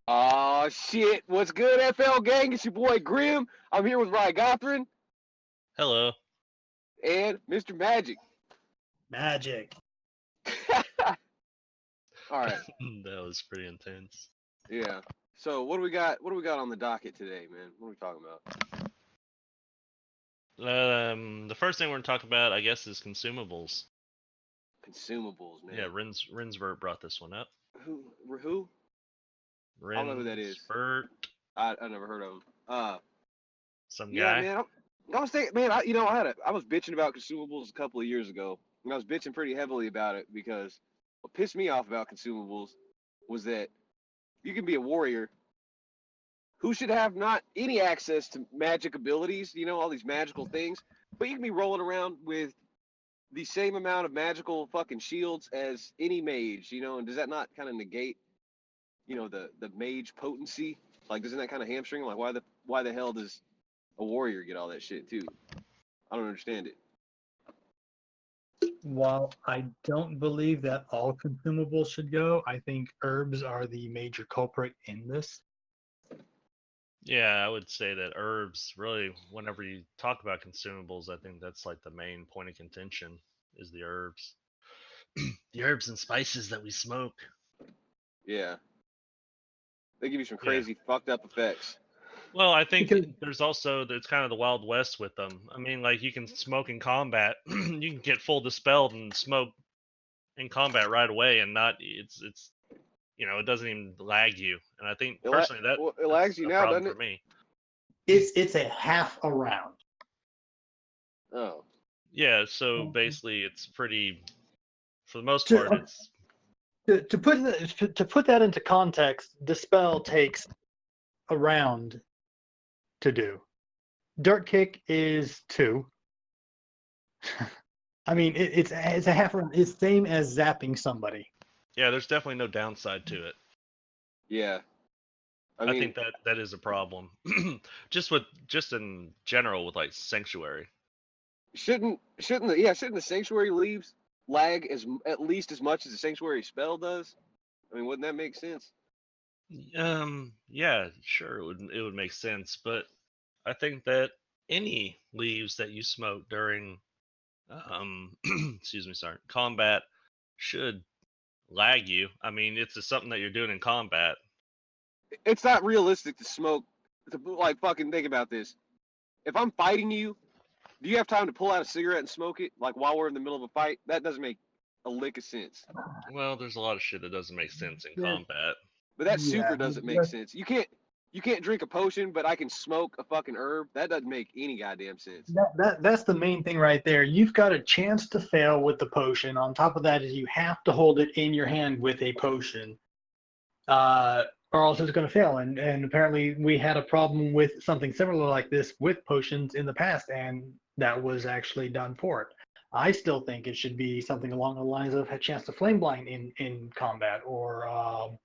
Oh shit! What's good, FL gang? It's your boy Grim. I'm here with Rygothran Hello. and Mr. Magick. Magic. All right. That was pretty intense. Yeah. So what do we got? What do we got on the docket today, man? What are we talking about? The first thing we're going to talk about, I guess, is consumables. Consumables, man. Yeah, Rinsbert brought this one up. Who? I don't know who that is. Rinsbert. I never heard of him. Some Yeah, guy. man. I was thinking, man. I was bitching about consumables a couple of years ago, and I was bitching pretty heavily about it because what pissed me off about consumables was that you can be a warrior who should have not any access to magic abilities, all these magical things, but you can be rolling around with the same amount of magical fucking shields as any mage, and does that not kind of negate, the mage potency? Like, doesn't that kind of hamstring? Like, why the hell does a warrior get all that shit too? I don't understand it. While I don't believe that all consumables should go, I think herbs are the major culprit in this. Yeah, I would say that herbs, really, whenever you talk about consumables, I think that's like the main point of contention is the herbs. The herbs and spices that we smoke. Yeah. They give you some crazy fucked up effects. Well, I think Because- there's kind of the Wild West with them. I mean, like, you can smoke in combat. You can get full dispelled and smoke in combat right away, and it's it doesn't even lag you. And I think personally it lags you now, doesn't for it? me. It's a half a round. Oh. Yeah, so basically it's pretty, for the most To- part, it's To put that into context, dispel takes a round to do. Dirt kick is 2. I mean, it's a half round. It's same as zapping somebody. yeah, there's definitely no downside to it. Yeah. I mean, think that is a problem. just in general with like Sanctuary. shouldn't the sanctuary leaves lag at least as much as the sanctuary spell does? I mean, wouldn't that make sense? Yeah, sure, it would make sense, but I think that any leaves that you smoke during excuse me, sorry, combat should lag you. I mean, it's just something that you're doing in combat. It's not realistic to smoke. Like, fucking think about this. If I'm fighting you, do you have time to pull out a cigarette and smoke it? Like, while we're in the middle of a fight? That doesn't make a lick of sense. Well, there's a lot of shit that doesn't make sense in Yeah. combat. But that Yeah, super doesn't make sense. You can't drink a potion, but I can smoke a fucking herb. That doesn't make any goddamn sense. That's the main thing right there. You've got a chance to fail with the potion. On top of that is you have to hold it in your hand with a potion, or else it's going to fail. And apparently we had a problem with something similar like this with potions in the past, and that was actually done for it. I still think it should be something along the lines of a chance to flame blind in combat, or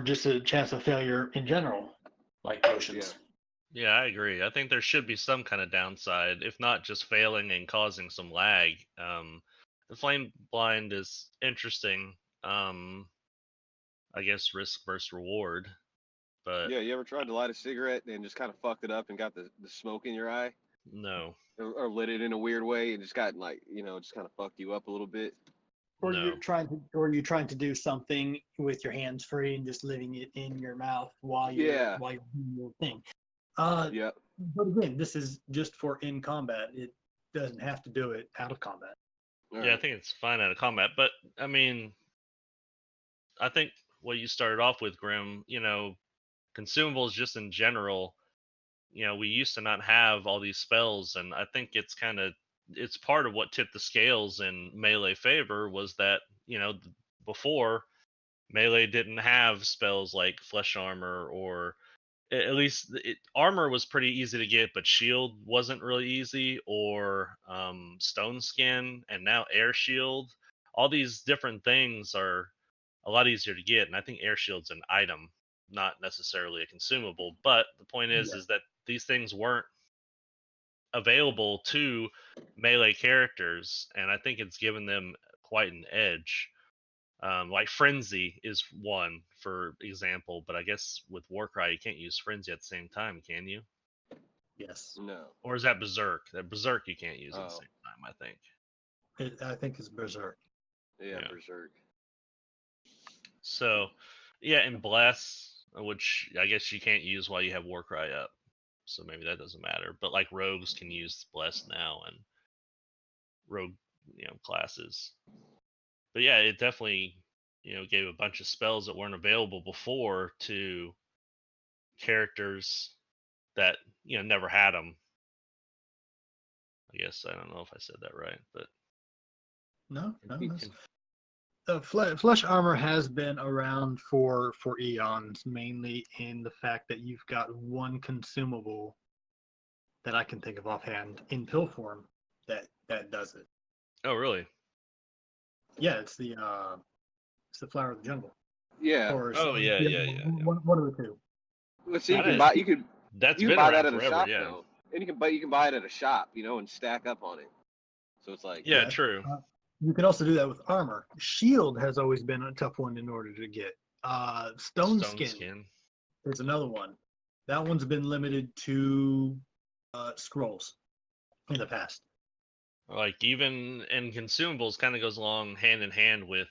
just a chance of failure in general, like potions. Yeah, I agree. I think there should be some kind of downside, if not just failing and causing some lag. The flame blind is interesting. I guess risk versus reward. But yeah, you ever tried to light a cigarette and just kind of fucked it up and got the smoke in your eye? no. Or lit it in a weird way and just got just kind of fucked you up a little bit? Or No. you're trying to do something with your hands free and just leaving it in your mouth while you're doing your thing. Yep. But again, this is just for in combat. It doesn't have to do it out of combat. I think it's fine out of combat. But I mean, I think what you started off with, Grim, consumables just in general, we used to not have all these spells, and I think it's part of what tipped the scales in melee favor was that, before melee didn't have spells like flesh armor, or at least armor was pretty easy to get, but shield wasn't really easy, or stone skin, and now air shield. All these different things are a lot easier to get, and I think air shield's an item not necessarily a consumable. But the point is that these things weren't available to melee characters, and I think it's given them quite an edge. Like Frenzy is one, for example, but I guess with Warcry you can't use Frenzy at the same time, can you? Yes. No. Or is that Berserk? That Berserk you can't use at the Oh. same time, I think. I think it's Berserk. Yeah, Yeah. Berserk. So, yeah, and Bless, which I guess you can't use while you have Warcry up, so maybe that doesn't matter. But like rogues can use Bless now, and rogue, classes. But yeah, it definitely, gave a bunch of spells that weren't available before to characters that never had them. I guess I don't know if I said that right, but No. can- Flesh armor has been around for eons, mainly in the fact that you've got one consumable that I can think of offhand in pill form that does it. Oh, really? Yeah, it's the flower of the jungle. Yeah. Or Oh, yeah. One of the two. Let's see. You That can is- buy. You could That's you been can buy around that at a forever, shop yeah. though, and you can buy it at a shop, and stack up on it. So it's like Yeah, true. You can also do that with armor. Shield has always been a tough one in order to get. Stone skin is another one. That one's been limited to scrolls in the past. Like even in consumables, kind of goes along hand in hand with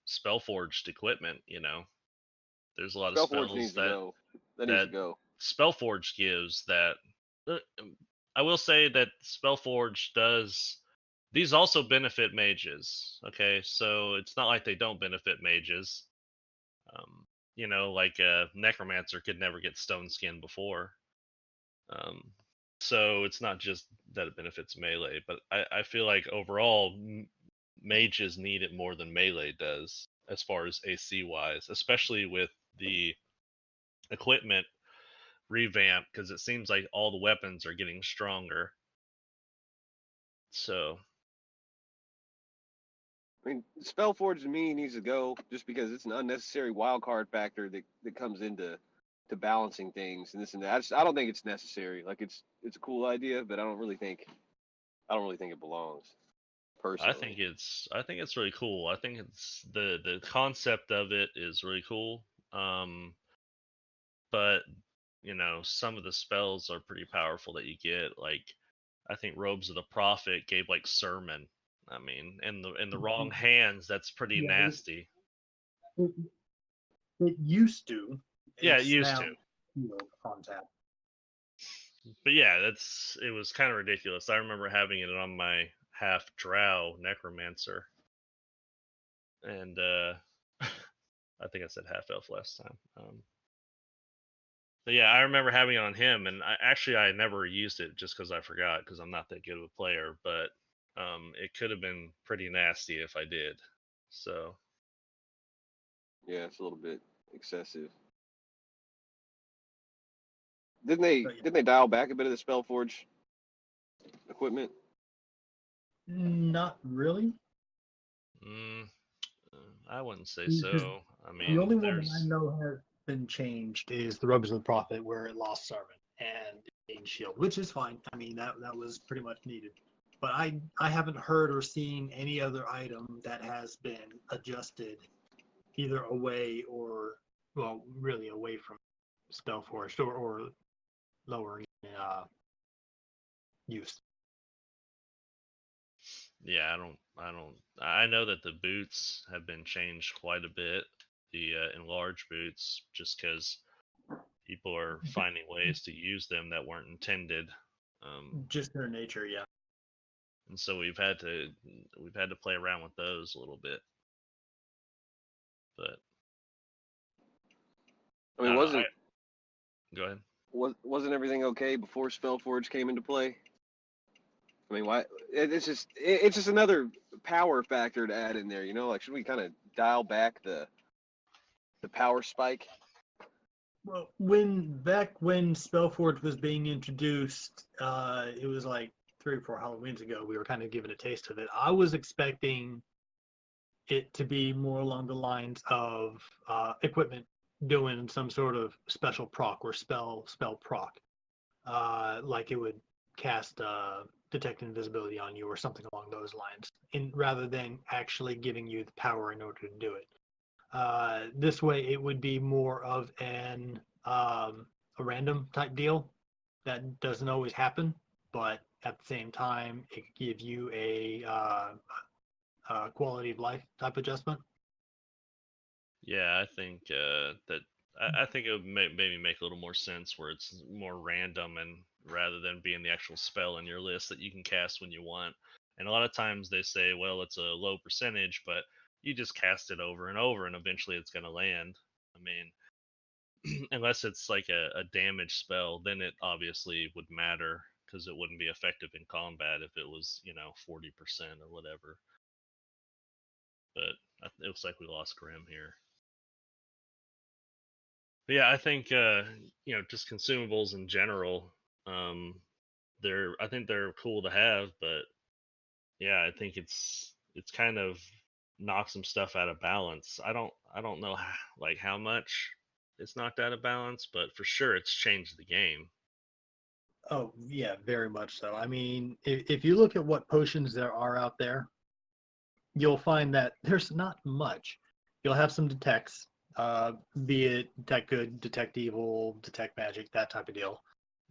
spellforged equipment. There's a lot of Spellforge needs spells to go. That that needs to go. Spellforge gives that. I will say that Spellforge does. These also benefit mages. Okay, so it's not like they don't benefit mages. Like a necromancer could never get stone skin before. So it's not just that it benefits melee, but I feel like overall mages need it more than melee does as far as AC wise, especially with the equipment revamp, because it seems like all the weapons are getting stronger. So I mean, Spellforge to me needs to go just because it's an unnecessary wild card factor that comes into balancing things and this and that. I don't think it's necessary. Like it's a cool idea, but I don't really think it belongs. Personally, I think it's really cool. I think it's the concept of it is really cool. But some of the spells are pretty powerful that you get. Like I think Robes of the Prophet gave like Sermon. I mean, in the wrong hands, that's pretty nasty. It used to. Yeah, it It's used now to. on tap. But yeah, it was kind of ridiculous. I remember having it on my half drow necromancer, and I think I said half elf last time. But yeah, I remember having it on him, and I never used it just because I forgot, because I'm not that good of a player. But it could have been pretty nasty if I did. So yeah, it's a little bit excessive. Didn't they dial back a bit of the Spellforge equipment? Not really. I wouldn't say Because so. I mean, the only one that I know has been changed is the Robes of the Prophet, where it lost Sermon and gained Shield, which is fine. I mean, that was pretty much needed. But I haven't heard or seen any other item that has been adjusted either away or, well, really away from Spellforged or lowering use. Yeah, I know that the boots have been changed quite a bit, the enlarged boots, just because people are finding ways to use them that weren't intended. Just their nature, yeah. And so we've had to play around with those a little bit. But I mean, go ahead. Wasn't everything okay before Spellforge came into play? I mean, why? It's just another power factor to add in there. Like should we kind of dial back the power spike? Well, when Spellforge was being introduced, it was like 3 or 4 Halloweens ago. We were kind of given a taste of it. I was expecting it to be more along the lines of equipment doing some sort of special proc or spell proc, like it would cast detect invisibility on you or something along those lines, rather than actually giving you the power in order to do it. This way, it would be more of a random type deal that doesn't always happen, but at the same time, it could give you a quality of life type adjustment. Yeah, I think that I think it would maybe make a little more sense where it's more random and rather than being the actual spell in your list that you can cast when you want. And a lot of times they say, well, it's a low percentage, but you just cast it over and over, and eventually it's going to land. I mean, unless it's like a damage spell, then it obviously would matter because it wouldn't be effective in combat if it was 40% or whatever. But it looks like we lost Grim here. But yeah, I think just consumables in general, I think they're cool to have, but yeah, I think it's kind of knocked some stuff out of balance. I don't know like how much it's knocked out of balance, but for sure it's changed the game. Oh yeah, very much so. I mean, if you look at what potions there are out there, you'll find that there's not much. You'll have some detects, be it detect good, detect evil, detect magic, that type of deal.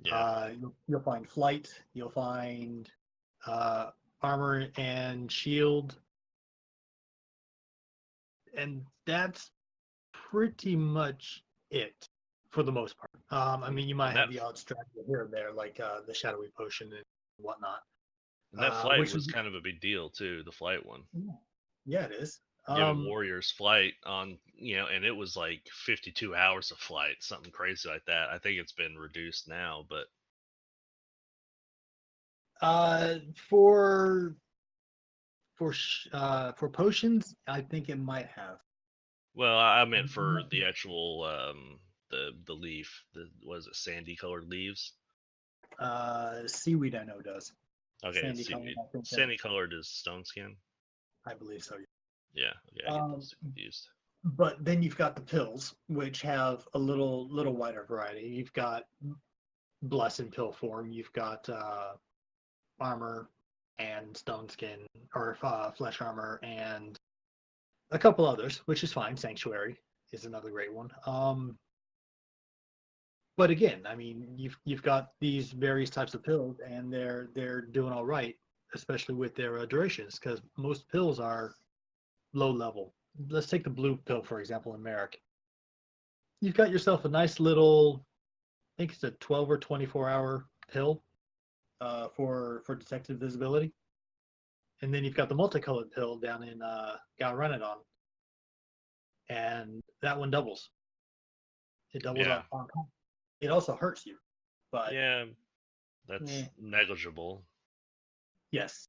Yeah. You'll find flight. You'll find armor and shield, and that's pretty much it for the most part. I mean, you might And have the odd strategy here and there, like the shadowy potion and whatnot. that flight Which was is, kind of a big deal too, the flight one. yeah, it is. Giving warriors flight on, and it was like 52 hours of flight, something crazy like that. I think it's been reduced now, but for potions, I think it might have. well, I meant for the actual the leaf, was it sandy colored leaves? Seaweed, I know does. Okay, Sandy it's seaweed. colored, I think Sandy colored is stone skin. I believe so. Yeah, okay, I get those confused. But then you've got the pills, which have a little wider variety. You've got bless in pill form. You've got armor and stone skin, or flesh armor, and a couple others, which is fine. Sanctuary is another great one. But again, I mean, you've got these various types of pills, and they're doing all right, especially with their durations, because most pills are low level. Let's take the blue pill for example in Merrick. You've got yourself a nice little, I think it's a 12 or 24-hour pill for detective visibility, and then you've got the multicolored pill down in Galranadon, and that one doubles. It doubles Yeah. on. It also hurts you, but Yeah, that's negligible. yes,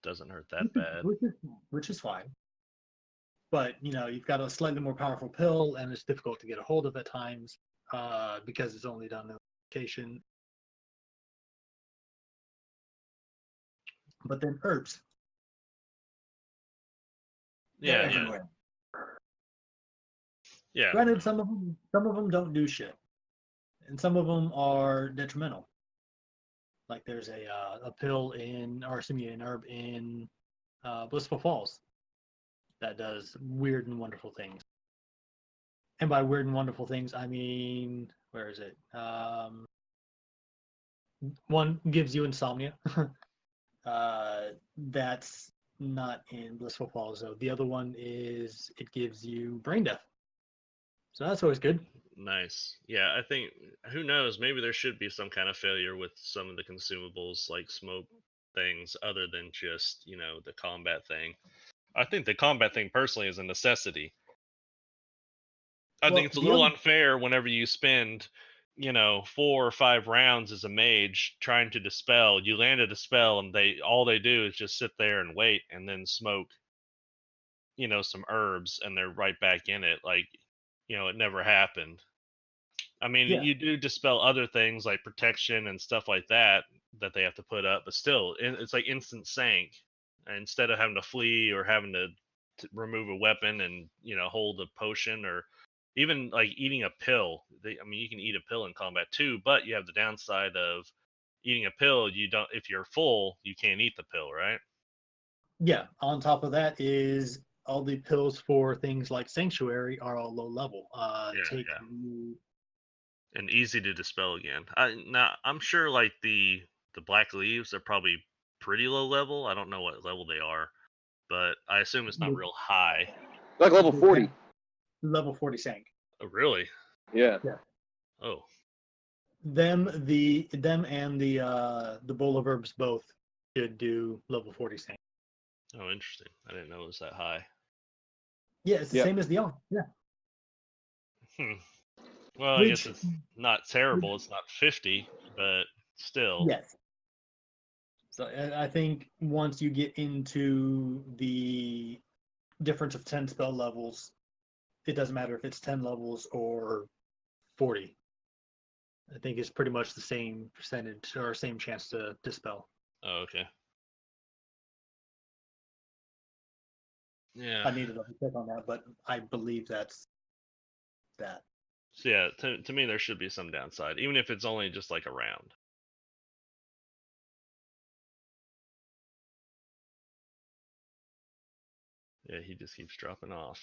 Doesn't hurt that bad. which is fine. But you've got a slightly more powerful pill, and it's difficult to get a hold of at times because it's only done in location. But then herbs, they're everywhere. Yeah. Granted, some of them don't do shit, and some of them are detrimental. Like there's a pill in, or an herb in Blissful Falls that does weird and wonderful things. And by weird and wonderful things, I mean, where is it? One gives you insomnia. That's not in Blissful Falls, though. The other one is it gives you brain death. So that's always good. Nice. Yeah, I think, who knows, maybe there should be some kind of failure with some of the consumables, like smoke things, other than just, the combat thing. I think the combat thing personally is a necessity. I think it's a little unfair whenever you spend, 4 or 5 rounds as a mage trying to dispel. You landed a spell, and all they do is just sit there and wait, and then smoke, some herbs, and they're right back in it. Like, it never happened. I mean, you do dispel other things like protection and stuff like that they have to put up, but still, it's like instant sank. instead of having to flee or having to remove a weapon and hold a potion, or even like eating a pill. I mean, you can eat a pill in combat too, but you have the downside of eating a pill. You don't, if you're full, you can't eat the pill, right? Yeah. On top of that is all the pills for things like Sanctuary are all low level. Yeah. And easy to dispel again. I'm sure like the black leaves are probably pretty low level. I don't know what level they are, but I assume it's not real high. Like level 40. Level 40 Sank. Oh, really? Yeah. Yeah. Oh, Them and the bowl of herbs both should do level 40 Sank. oh, interesting. I didn't know it was that high. Yeah, it's the Yep. same as the on. Yeah. Hmm. Well, I Which- guess it's not terrible. It's not 50, but still. Yes. So I think once you get into the difference of 10 spell levels, it doesn't matter if it's 10 levels or 40. I think it's pretty much the same percentage or same chance to dispel. Oh, okay. Yeah. I need to double check on that, but I believe that's that. So yeah, to me there should be some downside, even if it's only just like a round. Yeah, he just keeps dropping off.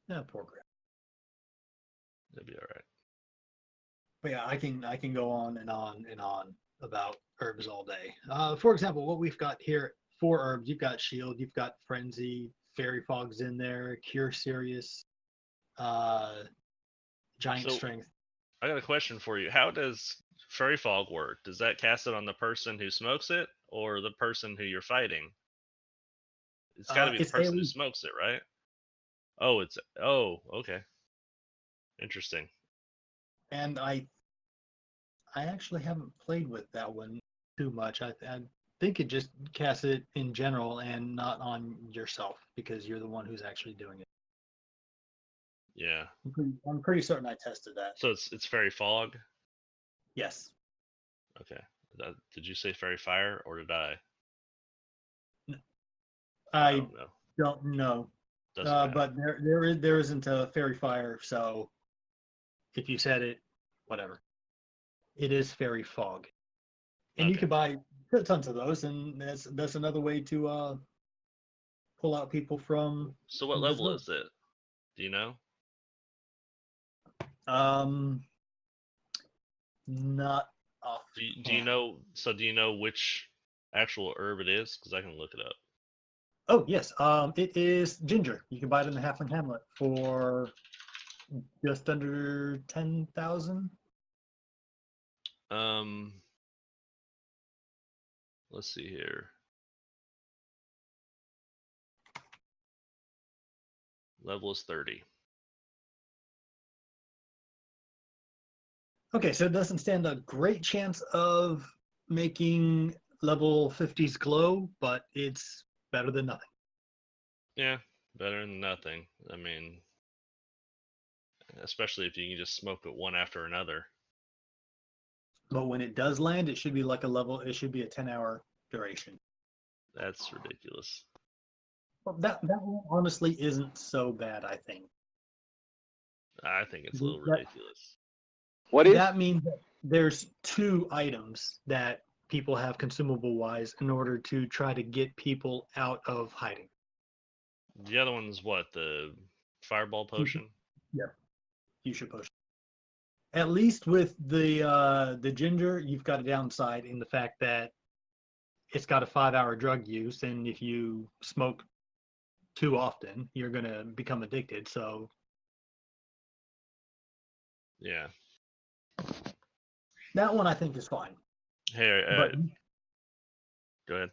Yeah, poor Graham. It'll be all right. But yeah, I can go on and on and on about herbs all day. For example, what we've got here for herbs, you've got Shield, you've got Frenzy, Fairy Fog's in there, Cure Serious, Giant So- Strength. I got a question for you. How does Fairy Fog work? Does that cast it on the person who smokes it or the person who you're fighting? It's got to be the It's person who AoE. smokes it, right? Okay. Interesting. And I actually haven't played with that one too much. I think it just casts it in general and not on yourself because you're the one who's actually doing it. Yeah. I'm pretty certain I tested that. So it's Fairy Fog. Yes. Okay. Did you say Fairy Fire or did I? I don't know. don't know. Doesn't matter. But there isn't a Fairy Fire, so if you said it, whatever. It is Fairy Fog. And you Okay. can buy tons of those, and that's another way to pull out people from So what level is it? Do you know? Not off. Do you know? So do you know which actual herb it is? Because I can look it up. Oh yes, it is ginger. You can buy it in the Halfling Hamlet for just under 10,000. Let's see here. Level is 30. Okay, so it doesn't stand a great chance of making level 50s glow, but it's better than nothing. Yeah, better than nothing. I mean, especially if you can just smoke it one after another. But when it does land, it should be like a level. It should be a 10-hour duration. That's ridiculous. Well, that one honestly isn't so bad. I think I think it's a little That- ridiculous. What is? that means that there's 2 items that people have consumable wise in order to try to get people out of hiding. The other one's what? The fireball potion? You should push. At least with the ginger, you've got a downside in the fact that it's got a 5-hour drug use, and if you smoke too often, you're gonna become addicted. So Yeah. that one I think is fine. Hey, But go ahead.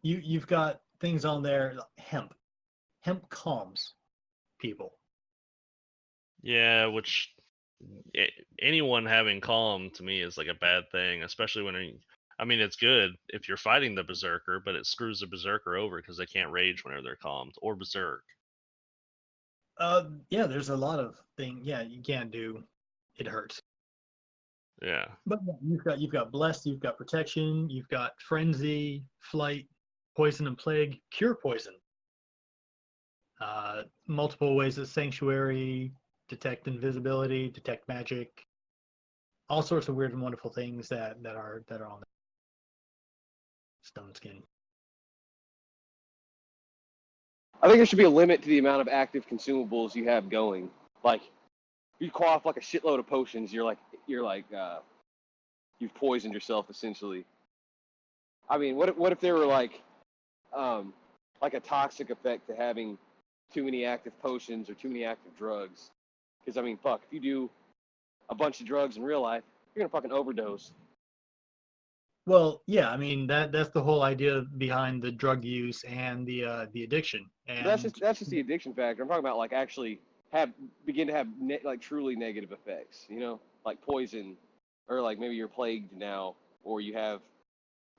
you've got things on there. Hemp calms people. Yeah, which anyone having calm to me is like a bad thing, especially I mean, it's good if you're fighting the berserker, but it screws the berserker over because they can't rage whenever they're calmed or berserk. Yeah, there's a lot of things. Yeah, you can't do. It hurts. Yeah. But yeah, you've got blessed, you've got protection, you've got frenzy, flight. poison and plague, cure poison. Multiple ways of sanctuary, detect invisibility, detect magic, all sorts of weird and wonderful things that are on the stone skin. I think there should be a limit to the amount of active consumables you have going. Like, you quaff like a shitload of potions, you've poisoned yourself essentially. I mean, what if there were like a toxic effect to having too many active potions or too many active drugs? Because I mean, fuck, if you do a bunch of drugs in real life, you're gonna fucking overdose. Well, yeah, I mean that's the whole idea behind the drug use and the addiction. And That's just the addiction factor. I'm talking about like actually begin to have like truly negative effects. You know, like poison, or like maybe you're plagued now, or you have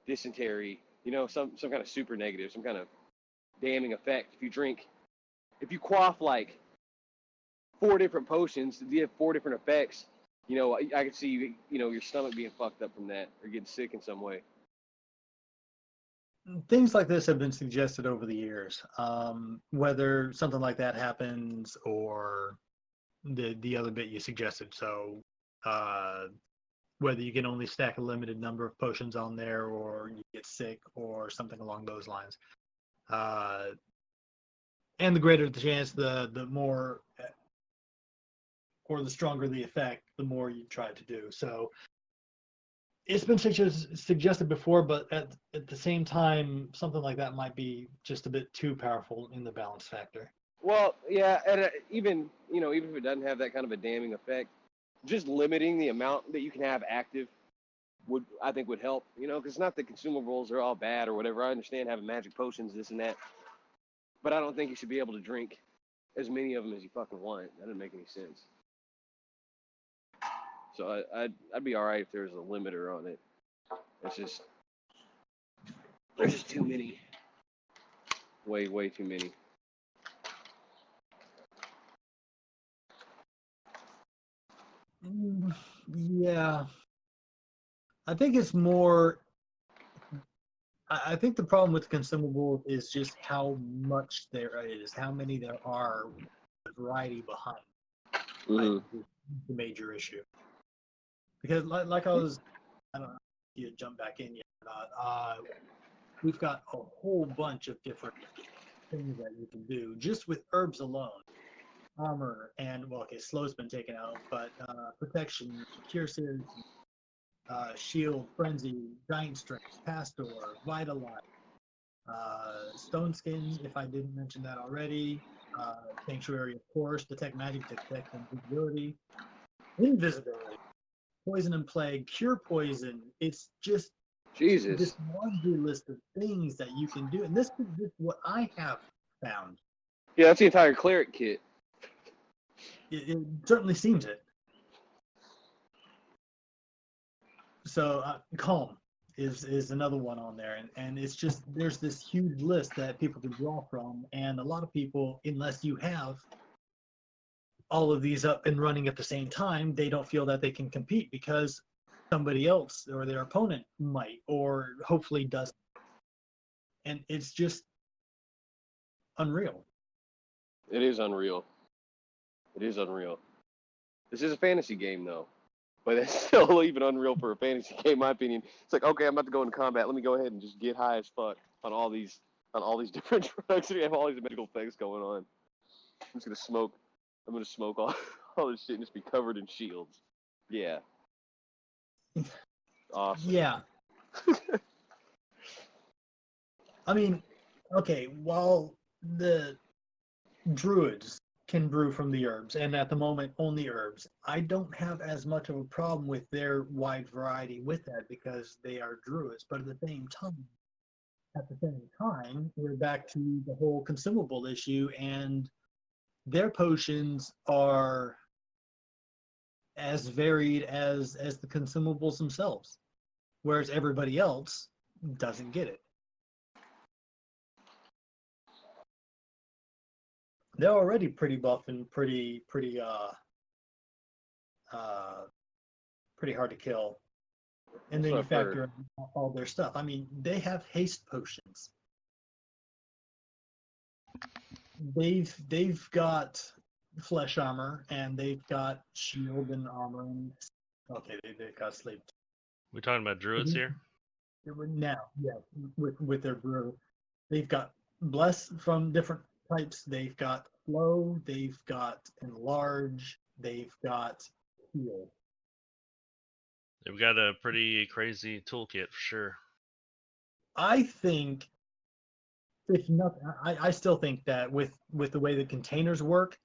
dysentery. You know, some kind of super negative, some kind of damning effect. If you quaff like 4 different potions, if you have 4 different effects, you know, I could see your stomach being fucked up from that, or getting sick in some way. things like this have been suggested over the years. Whether something like that happens or the other bit you suggested. So whether you can only stack a limited number of potions on there, or you get sick, or something along those lines. And the greater the chance, the more, or the stronger the effect, the more you try to do. So it's been suggested before, but at the same time, something like that might be just a bit too powerful in the balance factor. Well, yeah, and even if it doesn't have that kind of a damning effect, just limiting the amount that you can have active would help. You know, because it's not that consumables are all bad or whatever. I understand having magic potions, this and that, but I don't think you should be able to drink as many of them as you fucking want. That doesn't make any sense. So I'd be all right if there was a limiter on it. There's just too many. Way too many. Yeah, I think it's more. I think the problem with consumables is just how much there is, how many there are, the variety behind. Mm-hmm. The major issue. Because like I don't know if you jump back in yet or not. We've got a whole bunch of different things that you can do just with herbs alone. Armor and slow's been taken out, but protection, cure series, shield, frenzy, giant strength, pastor, vitalize, stone skin, if I didn't mention that already, sanctuary, of course, detect magic, detect invisibility, poison and plague, cure poison. It's just Jesus. this laundry list of things that you can do, and this is just what I have found. Yeah, that's the entire cleric kit. It certainly seems it. So calm is another one on there, and it's just there's this huge list that people can draw from, and a lot of people, unless you have all of these up and running at the same time, they don't feel that they can compete because somebody else or their opponent might, or hopefully doesn't. And it's just unreal. It is unreal. It is unreal. This is a fantasy game, though. But it's still even unreal for a fantasy game, in my opinion. It's like, okay, I'm about to go into combat. Let me go ahead and just get high as fuck on all these different drugs. We have all these medical things going on. I'm just gonna smoke. I'm gonna smoke all this shit and just be covered in shields. Yeah. Awesome. Yeah. I mean, okay, while the druids can brew from the herbs, and at the moment only herbs, I don't have as much of a problem with their wide variety with that because they are druids. But at the same time, we're back to the whole consumable issue, and their potions are as varied as the consumables themselves, whereas everybody else doesn't get it. They're already pretty buff and pretty hard to kill. And then you factor in all their stuff. I mean, they have haste potions. they've got flesh armor and they've got shield and armor. And, okay, they've got sleep. We talking about druids here? Now, yeah, with their brew, they've got bless from different types. They've got flow. They've got enlarge. They've got heal. They've got a pretty crazy toolkit for sure. I think, if not, I still think that with the way the containers work,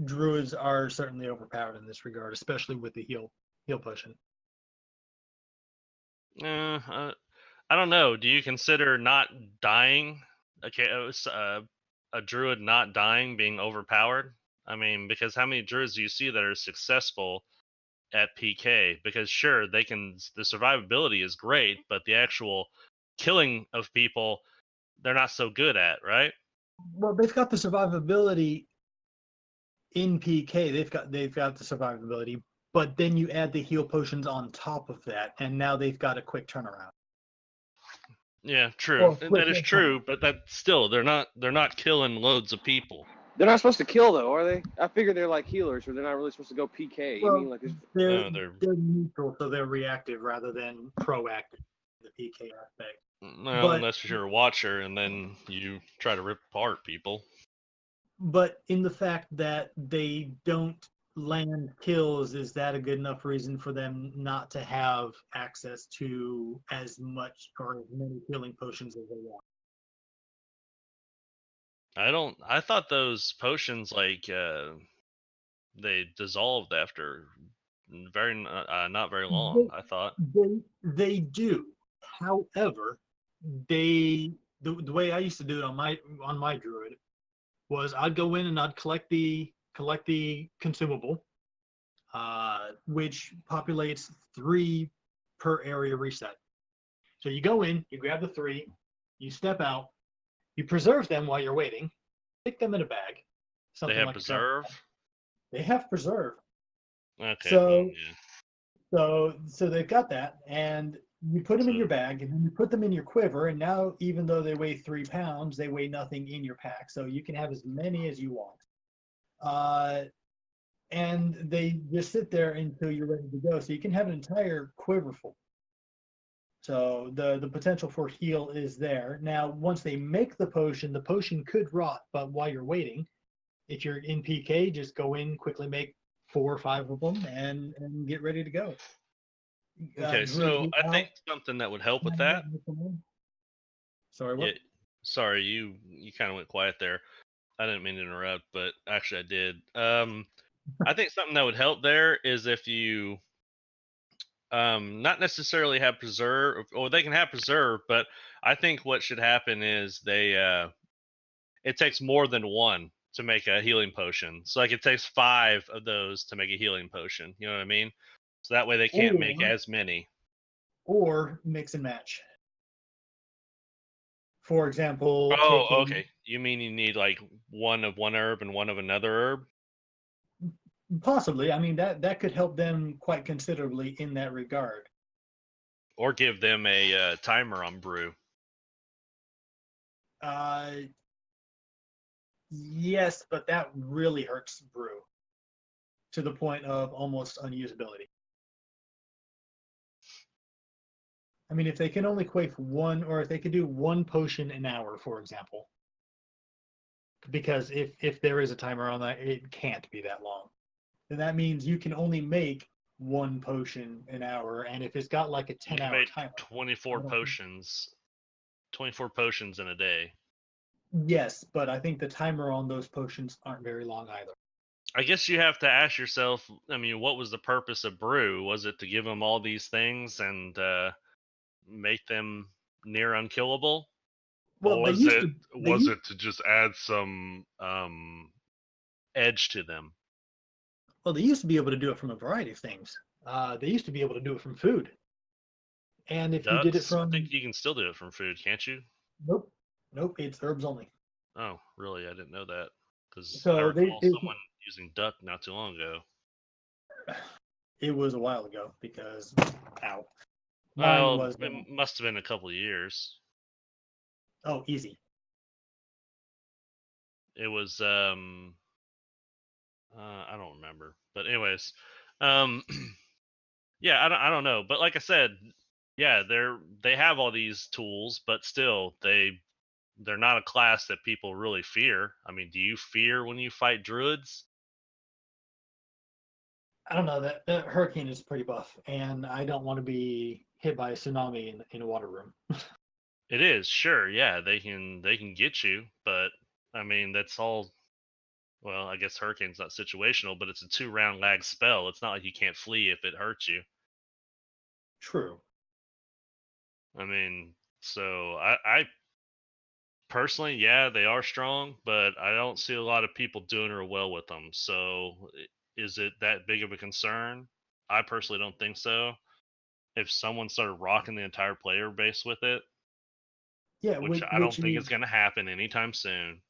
druids are certainly overpowered in this regard, especially with the heal potion. I don't know. Do you consider not dying, a druid not dying being overpowered? I mean, because how many druids do you see that are successful at PK? Because sure, the survivability is great, but the actual killing of people, they're not so good at, right? Well, they've got the survivability in PK. They've got the survivability, but then you add the heal potions on top of that, and now they've got a quick turnaround. Yeah, true. Well, That is true, but that still they're not killing loads of people. They're not supposed to kill though, are they? I figure they're like healers, but they're not really supposed to go PK. Well, You mean like this? No, they're neutral, so they're reactive rather than proactive. The PK aspect. Well, unless you're a watcher and then you try to rip apart people. But in the fact that they don't land kills, is that a good enough reason for them not to have access to as much or as many healing potions as they want? I thought those potions they dissolved after not very long. I thought They do. However, the way I used to do it on my druid was I'd go in and I'd collect the consumable, which populates 3 per area reset. So you go in, you grab the 3, you step out, you preserve them while you're waiting, stick them in a bag. they have preserve. They have preserve. Okay. So, well, yeah. so they've got that, and you put them in your bag, and then you put them in your quiver, and now even though they weigh 3 pounds, they weigh nothing in your pack. So you can have as many as you want. And they just sit there until you're ready to go. So you can have an entire quiver full. So the potential for heal is there. Now, once they make the potion could rot, but while you're waiting, if you're in PK, just go in, quickly make 4 or 5 of them, and get ready to go. Okay, so I think something that would help with that. Sorry, what? Yeah, sorry, you kind of went quiet there. I didn't mean to interrupt, but actually I did. I think something that would help there is if you not necessarily have preserve, or they can have preserve, but I think what should happen is it takes more than 1 to make a healing potion. So like it takes 5 of those to make a healing potion. You know what I mean? So that way they can't make as many. Or mix and match. For example, okay. You mean you need like 1 of one herb and 1 of another herb? Possibly. I mean, that could help them quite considerably in that regard. Or give them a timer on brew. Yes, but that really hurts brew to the point of almost unusability. I mean, if they can only quaff 1, or if they could do 1 potion an hour, for example, because if there is a timer on that, it can't be that long. Then that means you can only make 1 potion an hour, and if it's got like a 10-hour timer, 24 potions, 24 potions in a day. Yes, but I think the timer on those potions aren't very long either. I guess you have to ask yourself, I mean, what was the purpose of brew? Was it to give them all these things and make them near unkillable? Well, or was it to just add some edge to them? Well, they used to be able to do it from a variety of things. They used to be able to do it from food. And if you did it from... I think you can still do it from food, can't you? Nope, it's herbs only. Oh, really? I didn't know that. Because So I recall someone using duck not too long ago. It was a while ago because, ow. Well, it must have been a couple of years. Oh, easy. it was I don't remember, but anyways, um, yeah, I don't know, but like I said, yeah, they have all these tools, but still they're not a class that people really fear. I mean, do you fear when you fight druids? I don't know. That hurricane is pretty buff, and I don't want to be hit by a tsunami in a water room. It is, sure, yeah, they can get you, but I mean that's all. Well, I guess hurricane's not situational, but it's a 2-round lag spell. It's not like you can't flee if it hurts you. True. I mean, so I personally, yeah, they are strong, but I don't see a lot of people doing real well with them. So, is it that big of a concern? I personally don't think so. If someone started rocking the entire player base with it, Yeah, which I don't which think is means going to happen anytime soon,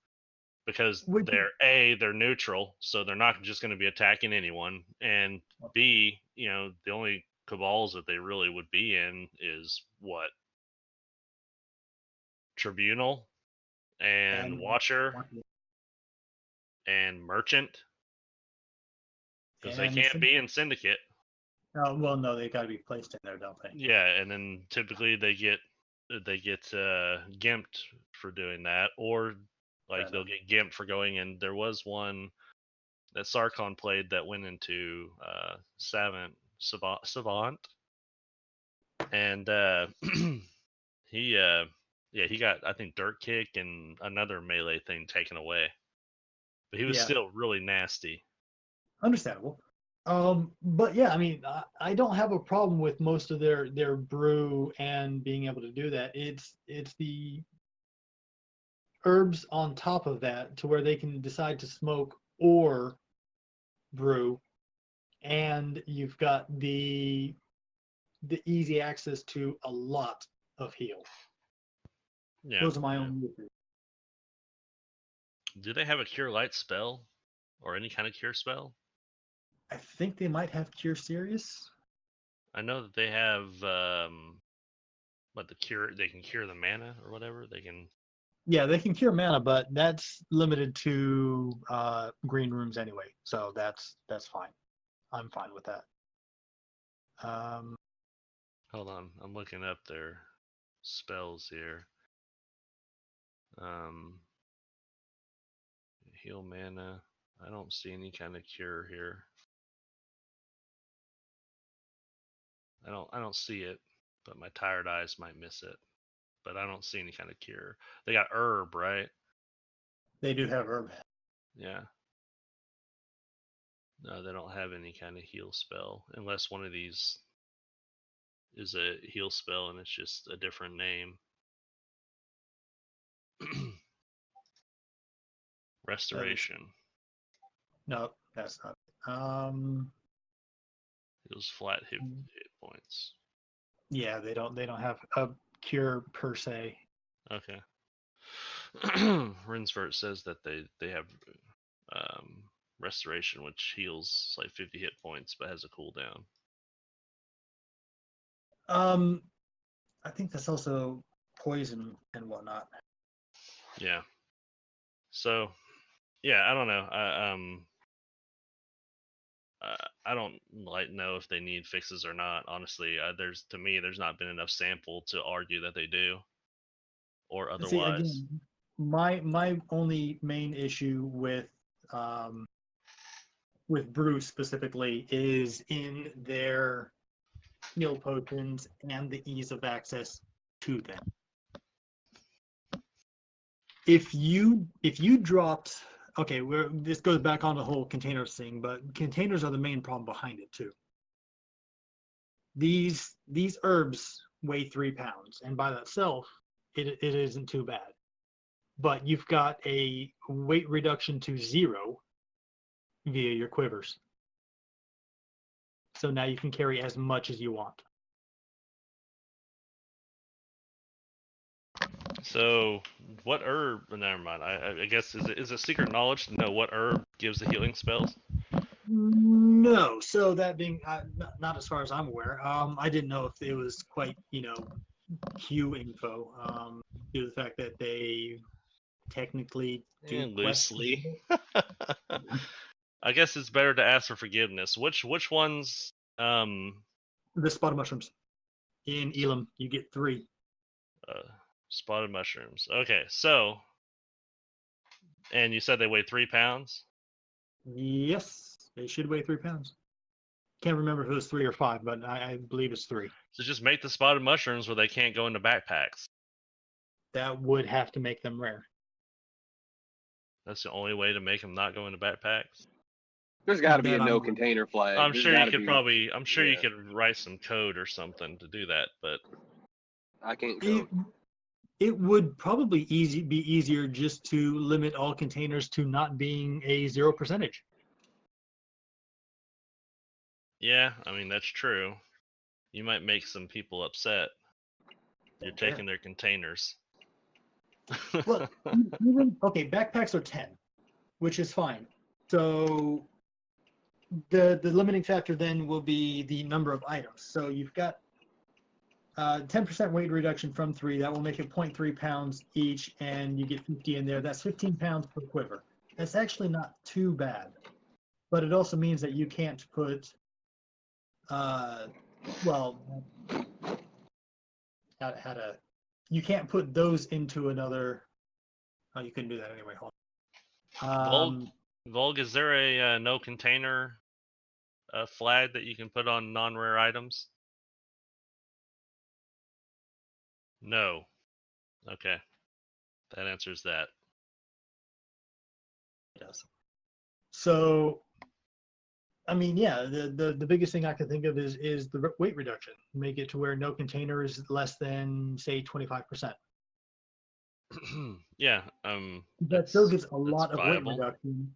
because which they're neutral, so they're not just going to be attacking anyone, and B, the only cabals that they really would be in is what, Tribunal and and Watcher and Merchant, because they and can't be in Syndicate. well, no, they got to be placed in there, don't they? Yeah, and then typically they get gimped for doing that, or like they'll get gimped for going in. There was one that Sarkon played that went into Savant, and he yeah, he got, I think, dirt kick and another melee thing taken away, but he was Yeah, still really nasty. understandable. But yeah, I mean, I don't have a problem with most of their brew and being able to do that. It's the herbs on top of that to where they can decide to smoke or brew, and you've got the easy access to a lot of heal. Yeah. Those are my own uses. Do they have a cure light spell or any kind of cure spell? I think they might have Cure Serious. I know that they have what, the cure, they can cure the mana or whatever. They can. Yeah, they can cure mana, but that's limited to green rooms anyway. So that's fine. I'm fine with that. Hold on, I'm looking up their spells here. Heal mana. I don't see any kind of cure here. I don't see it, but my tired eyes might miss it. But I don't see any kind of cure. They got herb, right? They do have herb. Yeah. No, they don't have any kind of heal spell unless one of these is a heal spell and it's just a different name. Restoration. No, that's not. Heals flat hit points. Yeah, they don't have a cure per se. Okay. Rinsvert says that they have restoration, which heals like 50 hit points but has a cooldown. I think that's also poison and whatnot. Yeah. So, yeah, I don't know. I don't know if they need fixes or not. Honestly, there's not been enough sample to argue that they do, or otherwise. See, again, my only main issue with brew specifically is in their heal potions and the ease of access to them. If you dropped, okay, this goes back on the whole containers thing, but containers are the main problem behind it too. These herbs weigh 3 pounds, and by itself, it isn't too bad. But you've got a weight reduction to 0 via your quivers. So now you can carry as much as you want. So, what herb? Never mind. I guess is it secret knowledge to know what herb gives the healing spells? No. So that being not as far as I'm aware. I didn't know if it was quite Q info. Due to the fact that they technically do loosely. questions. I guess it's better to ask for forgiveness. Which ones? The spotted mushrooms. In Elam, you get 3. Spotted mushrooms. Okay, so, and you said they weigh 3 pounds? Yes, they should weigh 3 pounds. Can't remember if it was 3 or 5, but I believe it's 3. So just make the spotted mushrooms where they can't go into backpacks. That would have to make them rare. That's the only way to make them not go into backpacks. There's got to be a That no I'm- container flag. I'm There's sure you gotta could be. probably. I'm sure you yeah. could write some code or something to do that, but I can't go. It would probably be easier just to limit all containers to not being a 0%. yeah, I mean that's true. You might make some people upset. You're Fair. taking their containers. Look, okay, backpacks are 10, which is fine. So the limiting factor then will be the number of items. So you've got 10% weight reduction from 3. That will make it 0.3 pounds each, and you get 50 in there. That's 15 pounds per quiver. That's actually not too bad. But it also means that you can't put, you can't put those into another. Oh, you couldn't do that anyway. Hold on. Volg, is there a no container flag that you can put on non-rare items? No. Okay. That answers that. Yes. So, I mean, yeah, the biggest thing I can think of is the weight reduction. Make it to where no container is less than, say, 25%. Yeah. That still gets a lot of weight viable. reduction,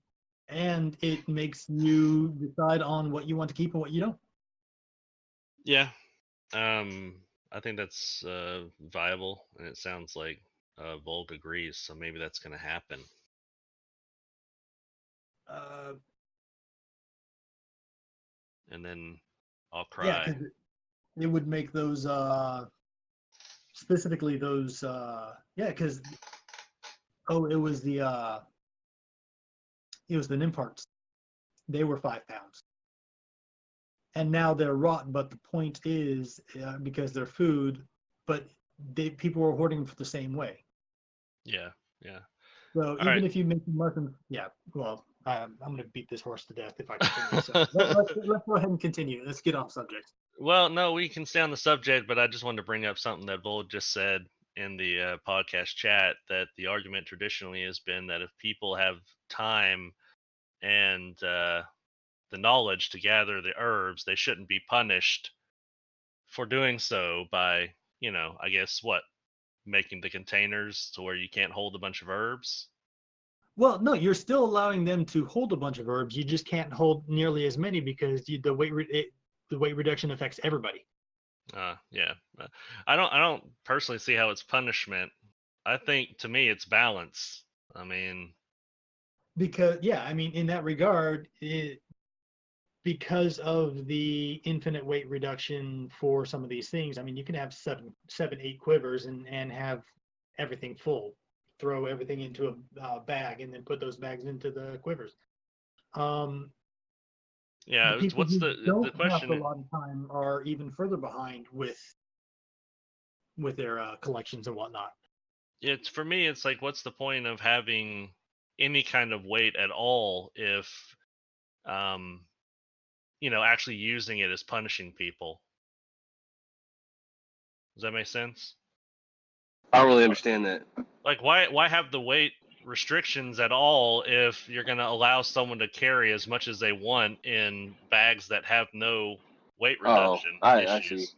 and it makes you decide on what you want to keep and what you don't. Yeah. I think that's viable, and it sounds like Volg agrees, so maybe that's going to happen. And then I'll cry. Yeah, because it would make those specifically those because it was the Nimparts. They were 5 pounds, and now they're rotten. But the point is, because they're food, but people were hoarding them for the same way. Yeah, yeah. So even if you make mushrooms, well, I'm going to beat this horse to death if I continue. So let's go ahead and continue. Let's get off subject. Well, no, we can stay on the subject, but I just wanted to bring up something that Volg just said in the podcast chat, that the argument traditionally has been that if people have time and the knowledge to gather the herbs, they shouldn't be punished for doing so by, I guess making the containers to where you can't hold a bunch of herbs. Well, no, you're still allowing them to hold a bunch of herbs. You just can't hold nearly as many because the weight reduction affects everybody. Yeah. I don't personally see how it's punishment. I think, to me, it's balance. I mean, because in that regard, because of the infinite weight reduction for some of these things, I mean, you can have 8 quivers and have everything full. Throw everything into a bag and then put those bags into the quivers. Yeah, what's the question? A lot of time are even further behind with their collections and whatnot. It's, for me, it's like, what's the point of having any kind of weight at all if actually using it is punishing people? Does that make sense? I don't really understand that. Like, why have the weight restrictions at all if you're going to allow someone to carry as much as they want in bags that have no weight reduction issues? I see.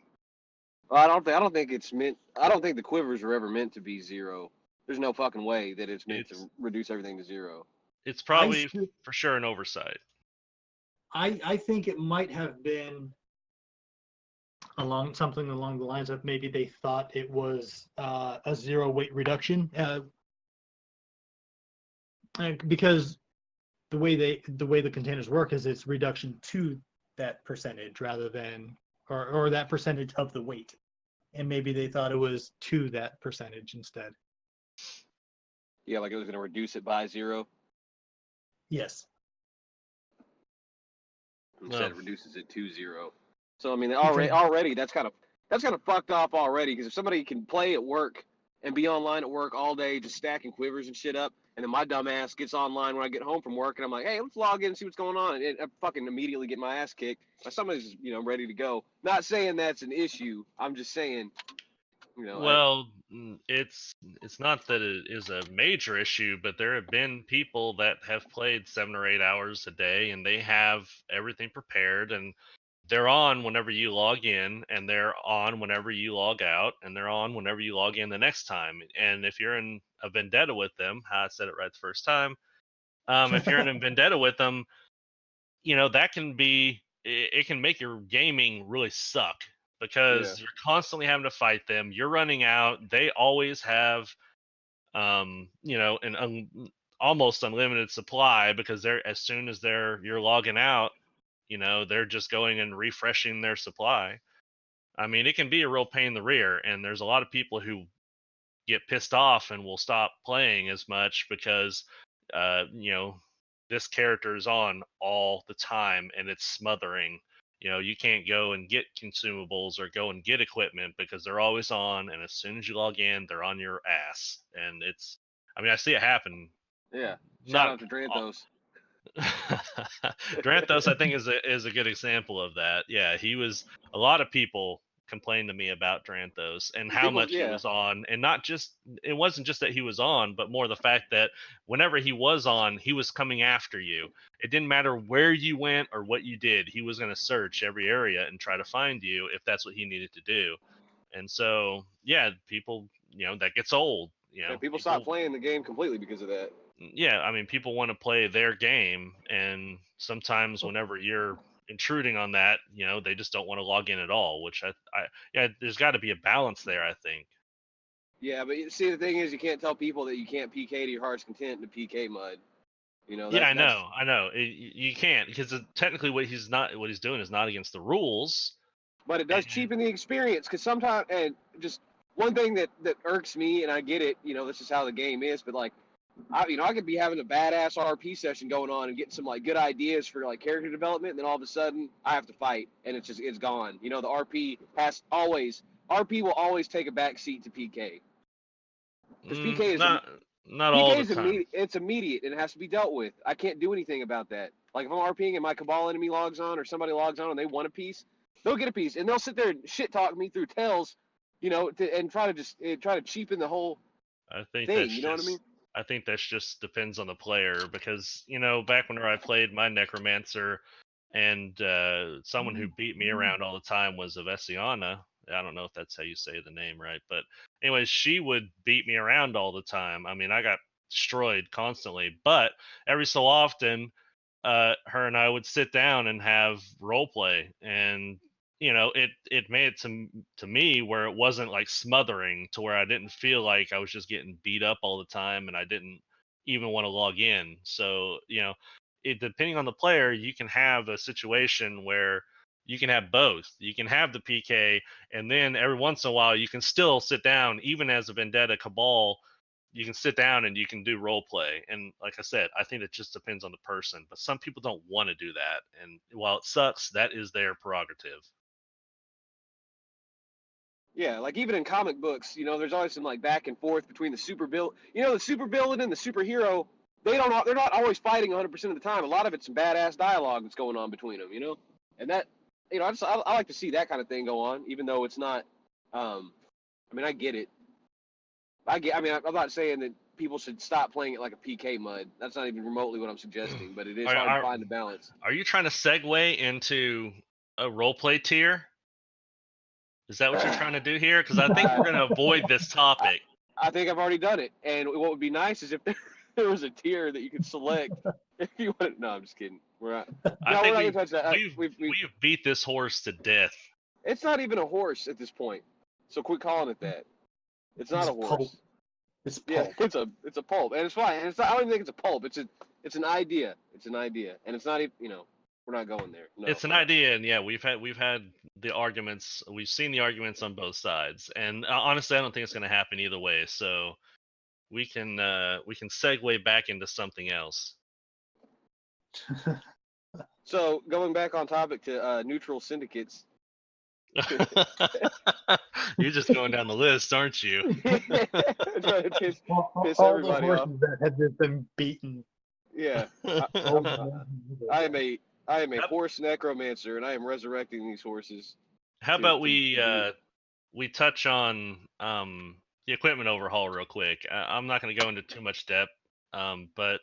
Well, I don't think it's meant. I don't think the quivers were ever meant to be 0. There's no fucking way that it's meant to reduce everything to 0. It's probably for sure an oversight. I think it might have been something along the lines of maybe they thought it was a 0 weight reduction, because the way the containers work is it's reduction to that percentage rather than or that percentage of the weight, and maybe they thought it was to that percentage instead. Yeah, like it was going to reduce it by 0. Yes. Instead, Well, it reduces it to 0. So I mean, already that's kind of fucked off already. Because if somebody can play at work and be online at work all day, just stacking quivers and shit up, and then my dumb ass gets online when I get home from work, and I'm like, hey, let's log in and see what's going on, and I fucking immediately get my ass kicked. Somebody's ready to go. Not saying that's an issue. I'm just saying, well, it's not that it is a major issue, but there have been people that have played 7 or 8 hours a day, and they have everything prepared, and they're on whenever you log in, and they're on whenever you log out, and they're on whenever you log in the next time. And if you're in a vendetta with them, I said it right the first time. If you're in a vendetta with them, that can be, it can make your gaming really suck because you're constantly having to fight them. You're running out. They always have, almost unlimited supply because they're, as soon as you're logging out, they're just going and refreshing their supply. I mean, it can be a real pain in the rear, and there's a lot of people who get pissed off and will stop playing as much because, this character is on all the time and it's smothering. You can't go and get consumables or go and get equipment because they're always on, and as soon as you log in, they're on your ass. And I see it happen. Yeah. Shout out to Dranthos. Dranthos, I think, is a good example of that. Yeah, a lot of people complained to me about Dranthos and how much he was on, and it wasn't just that he was on, but more the fact that whenever he was on, he was coming after you. It didn't matter where you went or what you did, he was going to search every area and try to find you if that's what he needed to do. And so, yeah, people, that gets old. People stop playing the game completely because of that. Yeah, I mean, people want to play their game, and sometimes whenever you're intruding on that, they just don't want to log in at all, which there's got to be a balance there, I think. Yeah, but see, the thing is, you can't tell people that you can't PK to your heart's content in the PK mud. Yeah, I know. You can't, because technically what he's doing is not against the rules. But it does cheapen the experience, because sometimes, and just one thing that irks me, and I get it, this is how the game is, but like, I could be having a badass RP session going on and getting some like good ideas for like character development, and then all of a sudden I have to fight, and it's gone. The RP will always take a back seat to PK. Because PK is not PK all the is time. It's immediate and it has to be dealt with. I can't do anything about that. Like if I'm RPing and my Cabal enemy logs on or somebody logs on and they want a piece, they'll get a piece and they'll sit there and shit talk me through tells, and try to cheapen the whole thing. You know what I mean? I think that just depends on the player because back whenever I played my Necromancer, and someone who beat me around all the time was Avesiana. I don't know if that's how you say the name right, but anyways, she would beat me around all the time. I mean, I got destroyed constantly, but every so often, her and I would sit down and have role play, and it made it to me where it wasn't like smothering, to where I didn't feel like I was just getting beat up all the time and I didn't even want to log in. So depending on the player, you can have a situation where you can have both. You can have the PK, and then every once in a while you can still sit down, even as a Vendetta Cabal, you can sit down and you can do role play. And like I said, I think it just depends on the person, but some people don't want to do that, and while it sucks, that is their prerogative. Yeah, like even in comic books, there's always some like back and forth between the super villain, the super villain and the superhero. They're not always fighting 100% of the time. A lot of it's some badass dialogue that's going on between them, and that, I like to see that kind of thing go on, even though it's not. I mean, I get it. I mean, I'm not saying that people should stop playing it like a PK mud. That's not even remotely what I'm suggesting, but it is hard to find a balance. Are you trying to segue into a roleplay tier? Is that what you're trying to do here? Because I think we're going to avoid this topic. I think I've already done it, and what would be nice is if there was a tier that you could select if you want. No, I'm just kidding. I think we've beat this horse to death. It's not even a horse at this point, so quit calling it that. It's not a horse. Pulp. It's pulp. Yeah, it's a pulp, and it's fine. And I don't even think it's a pulp. It's an idea. It's an idea, and it's not even. We're not going there. No. It's an idea, and yeah, we've had the arguments. We've seen the arguments on both sides, and honestly, I don't think it's going to happen either way. So we can segue back into something else. So going back on topic to neutral syndicates. You're just going down the list, aren't you? Trying to piss all the everybody horses off. that have just been beaten. Yeah, I am a horse necromancer, and I am resurrecting these horses. How about we touch on the equipment overhaul real quick? I'm not going to go into too much depth, but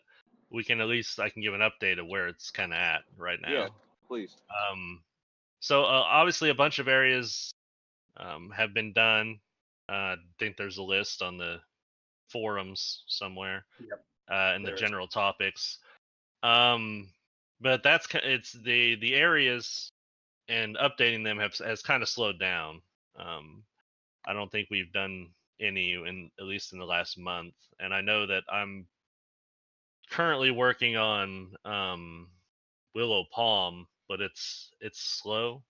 we can I can give an update of where it's kind of at right now. Yeah, please. So obviously a bunch of areas have been done. I think there's a list on the forums somewhere. Yep. In the general topics. But it's the areas and updating them has kind of slowed down. I don't think we've done any at least in the last month, and I know that I'm currently working on Willow Palm, but it's slow.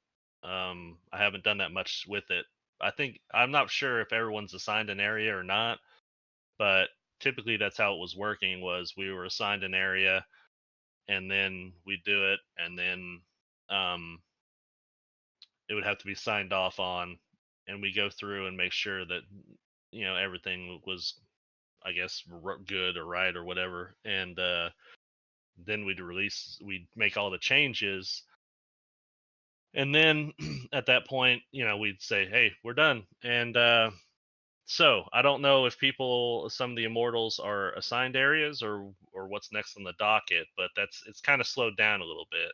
I haven't done that much with it. I'm not sure if everyone's assigned an area or not, but typically that's how it was working. Was we were assigned an area, and then we'd do it, and then it would have to be signed off on, and we go through and make sure that everything was, I guess, good or right or whatever, and then we'd make all the changes, and then at that point we'd say, hey, we're done. And so I don't know if some of the immortals are assigned areas or what's next on the docket, but it's kind of slowed down a little bit.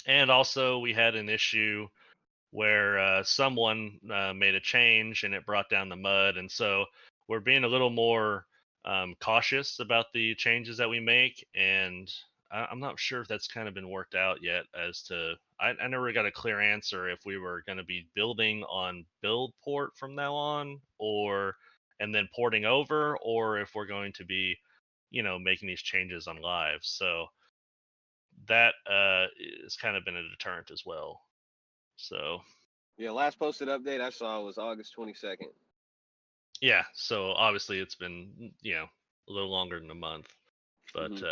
And also we had an issue where someone made a change and it brought down the mud, and so we're being a little more cautious about the changes that we make, and I'm not sure if that's kind of been worked out yet as to I never got a clear answer if we were going to be building on build port from now on and then porting over, or if we're going to be making these changes on live. So that has kind of been a deterrent as well. So yeah, last posted update I saw was August 22nd. Yeah, so obviously it's been a little longer than a month, but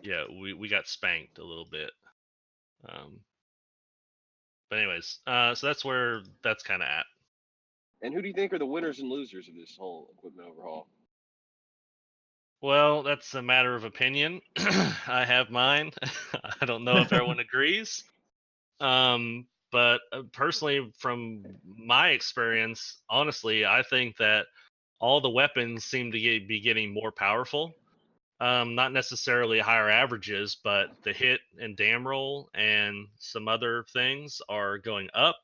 yeah, we got spanked a little bit. But anyways, so that's where that's kind of at. And who do you think are the winners and losers of this whole equipment overhaul? Well, that's a matter of opinion. I have mine. I don't know if everyone agrees. But personally, from my experience, honestly, I think that all the weapons seem to be getting more powerful. Not necessarily higher averages, but the hit and dam roll and some other things are going up,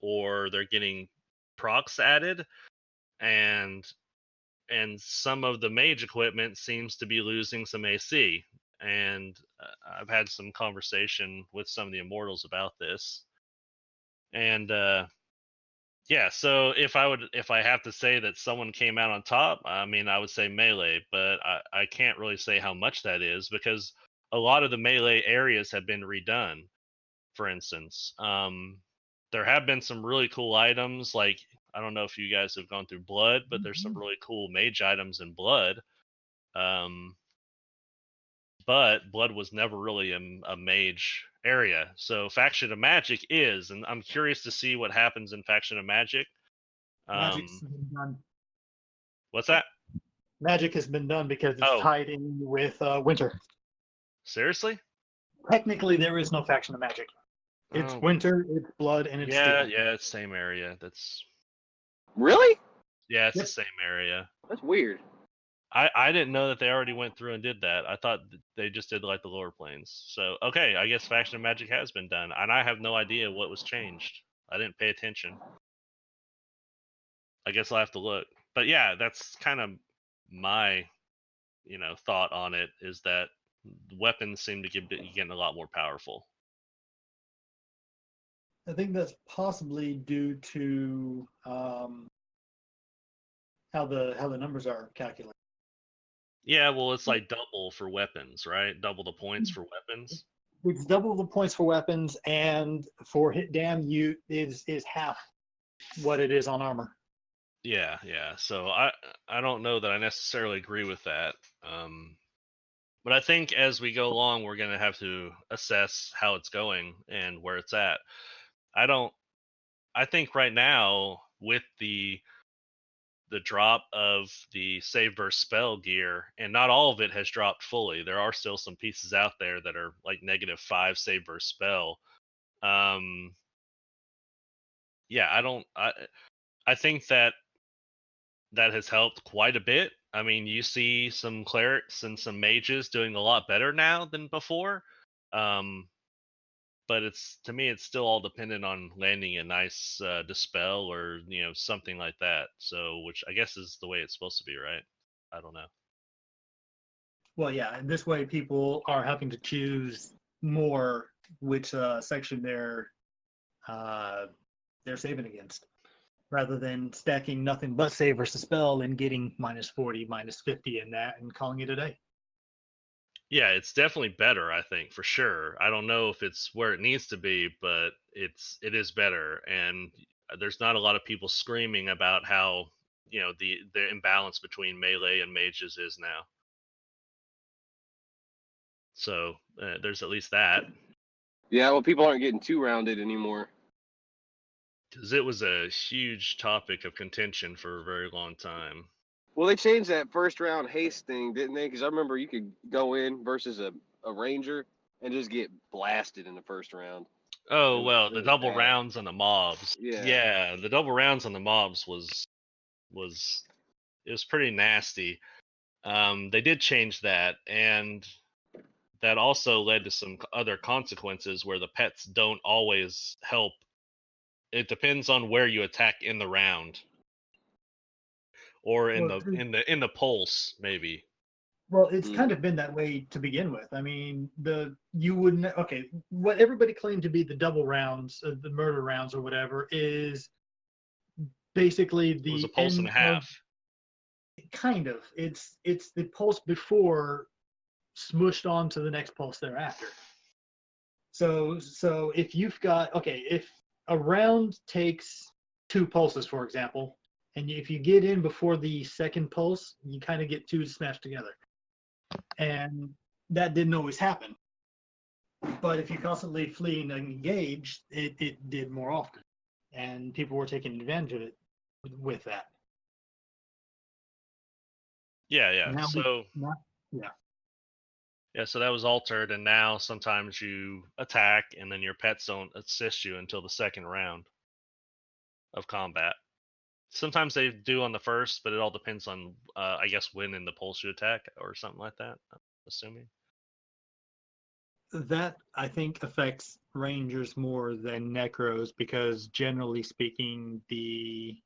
or they're getting procs added, and some of the mage equipment seems to be losing some AC. And I've had some conversation with some of the immortals about this, and yeah, so if I have to say that someone came out on top, I mean, I would say melee, but I can't really say how much that is because a lot of the melee areas have been redone. For instance, there have been some really cool items, like I don't know if you guys have gone through Blood, but there's some really cool mage items in Blood. But Blood was never really a mage area. So Faction of Magick is, and I'm curious to see what happens in Faction of Magick. Magic's been done. What's that? Magic has been done because it's tied in with Winter. Seriously? Technically, there is no Faction of Magic. It's Winter, it's Blood, and it's Steel. Yeah, it's same area. That's really? Yeah, it's the same area. That's weird. I didn't know that they already went through and did that. I thought they just did like the lower planes. So okay, I guess Faction of Magic has been done, and I have no idea what was changed. I didn't pay attention. I guess I'll have to look. But yeah, that's kind of my thought on it, is that weapons seem to be getting a lot more powerful. I think that's possibly due to how the numbers are calculated. Yeah, well, it's like double for weapons, right? Double the points for weapons. It's double the points for weapons, and for hit dam, is half what it is on armor. Yeah, yeah. So I don't know that I necessarily agree with that. But I think as we go along, we're going to have to assess how it's going and where it's at. I don't. I think right now with the drop of the save versus spell gear, and not all of it has dropped fully. There are still some pieces out there that are like -5 save versus spell. Um, yeah, I don't. I think that has helped quite a bit. I mean, you see some clerics and some mages doing a lot better now than before. Um, but it's to me, it's still all dependent on landing a nice dispel or something like that. So, which I guess is the way it's supposed to be, right? I don't know. Well, yeah, and this way people are having to choose more which section they're saving against, rather than stacking nothing but save versus spell and getting -40, -50 in that and calling it a day. Yeah, it's definitely better, I think, for sure. I don't know if it's where it needs to be, but it is better. And there's not a lot of people screaming about how, the imbalance between melee and mages is now. So, there's at least that. Yeah, well, people aren't getting too rounded anymore. Because it was a huge topic of contention for a very long time. Well, they changed that first round haste thing, didn't they? Because I remember you could go in versus a ranger and just get blasted in the first round. Oh, It was well, the really double bad. rounds on the mobs. Yeah. Yeah, the double rounds on the mobs was it was pretty nasty. They did change that, and that also led to some other consequences where the pets don't always help. It depends on where you attack in the round, or in Well, the pulse, maybe. well, it's Mm. kind of been that way to begin with. I mean, you wouldn't okay. What everybody claimed to be the double rounds, the murder rounds or whatever, is basically It was a the pulse and end a of half. kind of. It's the pulse before smushed on to the next pulse thereafter. So if you've got if a round takes 2 pulses, for example, and if you get in before the second pulse, you kind of get two smashed together, and that didn't always happen. But if you constantly flee and engage, it did more often, and people were taking advantage of it with that. Yeah, yeah. Now we So not yeah. yeah, so that was altered, and now sometimes you attack, and then your pets don't assist you until the second round of combat. Sometimes they do on the first, but it all depends on, I guess, when in the pulse you attack or something like that. I'm assuming. That I think affects rangers more than necros because generally speaking, the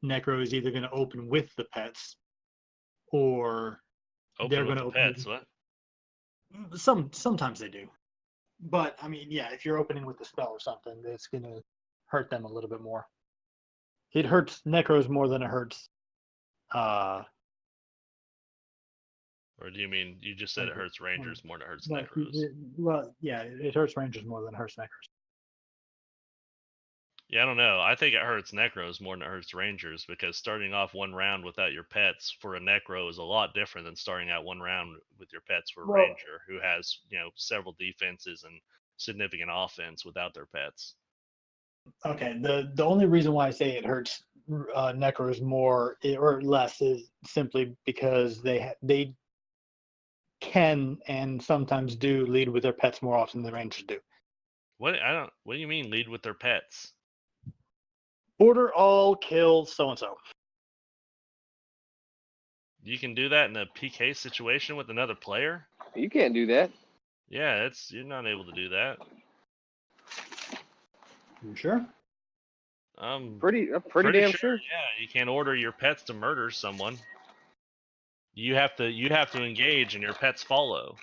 necro is either going to open with the pets or they're Open with going the to pets. open. What? Sometimes they do, but I mean, yeah, if you're opening with the spell or something, it's going to hurt them a little bit more. It hurts necros more than it hurts. Or do you mean you just said it hurts rangers more than it hurts Like, necros? well, yeah, it hurts rangers more than it hurts necros. Yeah, I don't know. I think it hurts necros more than it hurts rangers because starting off one round without your pets for a necro is a lot different than starting out one round with your pets for a Well, ranger who has, several defenses and significant offense without their pets. okay, the only reason why I say it hurts necros more or less is simply because they can and sometimes do lead with their pets more often than rangers do. What do you mean lead with their pets? Order all, kill so and so. You can do that in a PK situation with another player? You can't do that. Yeah, you're not able to do that. You sure? Pretty Pretty damn sure. sure. Yeah, you can't order your pets to murder someone. You have to engage and your pets follow.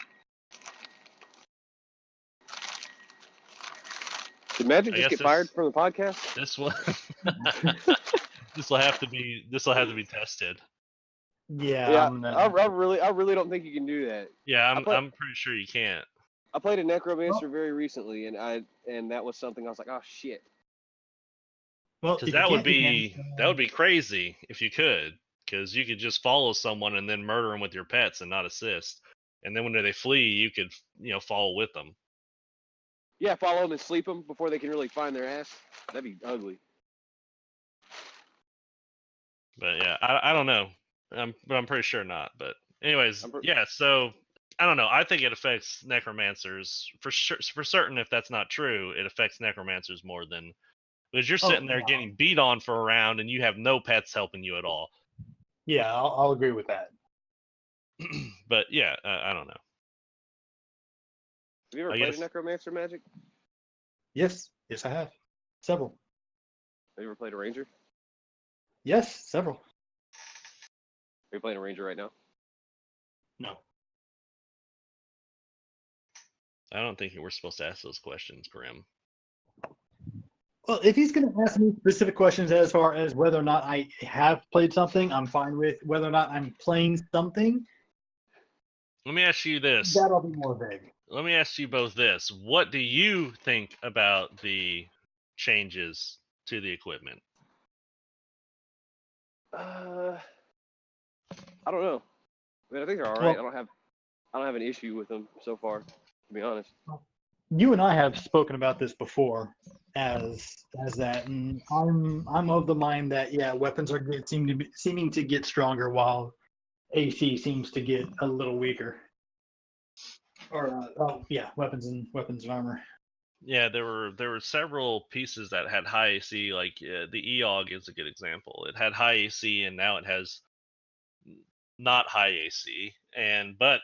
Did Magic I just guess get fired from the podcast? this will this will have to be tested. Yeah, Yeah, I'm I really don't think you can do that. Yeah, I I'm pretty sure you can't. I played a necromancer very recently, and that was something I was like, oh shit. Well, Because if you that would can't, you can. be crazy if you could. Because you could just follow someone and then murder them with your pets and not assist. And then when they flee, you could follow with them. Yeah, follow them and sleep them before they can really find their ass. That'd be ugly. But yeah, I don't know. But I'm pretty sure not. But anyways, yeah. So I don't know. I think it affects necromancers for sure. For certain, if that's not true, it affects necromancers more than because you're sitting there getting beat on for a round and you have no pets helping you at all. Yeah, I'll agree with that. But yeah, I don't know. Have you ever played a necromancer, Magic? Yes, I have. Several. Have you ever played a ranger? Yes, several. Are you playing a ranger right now? No. I don't think we're supposed to ask those questions, Grim. Well, if he's going to ask me specific questions as far as whether or not I have played something, I'm fine with. Whether or not I'm playing something, let me ask you this. That'll be more vague. Let me ask you both this. What do you think about the changes to the equipment? I don't know. I mean, I think they're all right. Well, I don't have an issue with them so far, to be honest. You and I have spoken about this before as that, and I'm of the mind that weapons are seeming to get stronger while AC seems to get a little weaker. Or weapons and armor. Yeah, there were several pieces that had high AC. Like the EOG is a good example. It had high AC, and now it has not high AC, but